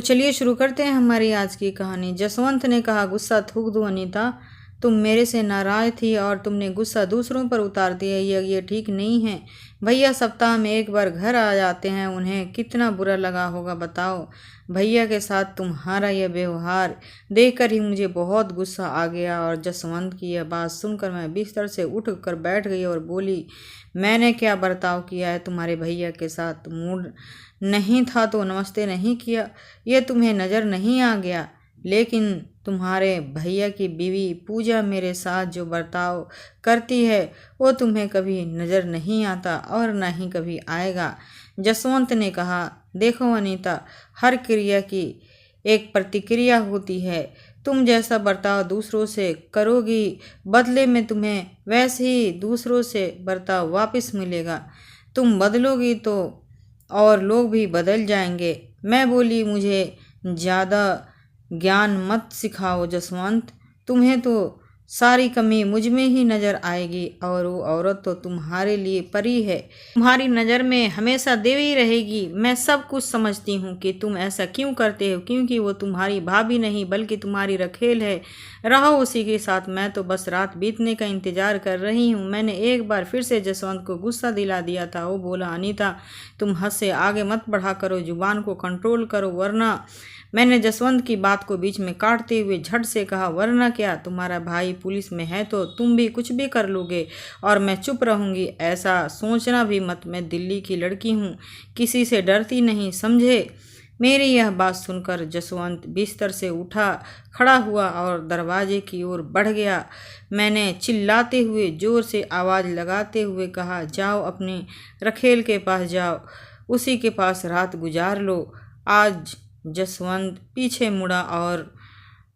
चलिए शुरू करते हैं हमारी आज की कहानी। जसवंत ने कहा, गुस्सा थूक दो अनीता, तुम मेरे से नाराज थी और तुमने गुस्सा दूसरों पर उतार दिया। ये ठीक नहीं है। भैया सप्ताह में एक बार घर आ जाते हैं, उन्हें कितना बुरा लगा होगा बताओ। भैया के साथ तुम्हारा यह व्यवहार देखकर ही मुझे बहुत गुस्सा आ गया। और जसवंत की यह बात सुनकर मैं बिस्तर से उठ कर बैठ गई और बोली, मैंने क्या बर्ताव किया है तुम्हारे भैया के साथ? मूड नहीं था तो नमस्ते नहीं किया, यह तुम्हें नज़र नहीं आ गया? लेकिन तुम्हारे भैया की बीवी पूजा मेरे साथ जो बर्ताव करती है वो तुम्हें कभी नज़र नहीं आता और न ही कभी आएगा। जसवंत ने कहा, देखो अनीता, हर क्रिया की एक प्रतिक्रिया होती है। तुम जैसा बर्ताव दूसरों से करोगी, बदले में तुम्हें वैसे ही दूसरों से बर्ताव वापस मिलेगा। तुम बदलोगी तो और लोग भी बदल जाएंगे। मैं बोली, मुझे ज़्यादा ज्ञान मत सिखाओ जसवंत, तुम्हें तो सारी कमी मुझ में ही नज़र आएगी और वो औरत तो तुम्हारे लिए परी है, तुम्हारी नज़र में हमेशा देवी रहेगी। मैं सब कुछ समझती हूँ कि तुम ऐसा क्यों करते हो, क्योंकि वो तुम्हारी भाभी नहीं बल्कि तुम्हारी रखेल है। रहो उसी के साथ, मैं तो बस रात बीतने का इंतज़ार कर रही हूँ। मैंने एक बार फिर से जसवंत को गुस्सा दिला दिया था। वो बोला, अनीता तुम हद से आगे मत बढ़ा करो, जुबान को कंट्रोल करो वरना। मैंने जसवंत की बात को बीच में काटते हुए झट से कहा, वरना क्या? तुम्हारा भाई पुलिस में है तो तुम भी कुछ भी कर लोगे और मैं चुप रहूंगी? ऐसा सोचना भी मत, मैं दिल्ली की लड़की हूँ, किसी से डरती नहीं, समझे? मेरी यह बात सुनकर जसवंत बिस्तर से उठा, खड़ा हुआ और दरवाजे की ओर बढ़ गया। मैंने चिल्लाते हुए, जोर से आवाज़ लगाते हुए कहा, जाओ अपने रखेल के पास जाओ, उसी के पास रात गुजार लो। आज जसवंत पीछे मुड़ा और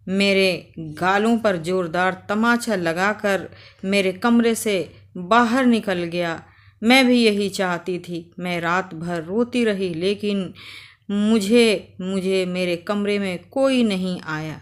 मेरे गालों पर जोरदार तमाचा लगाकर मेरे कमरे से बाहर निकल गया। मैं भी यही चाहती थी। मैं रात भर रोती रही लेकिन मुझे मेरे कमरे में कोई नहीं आया।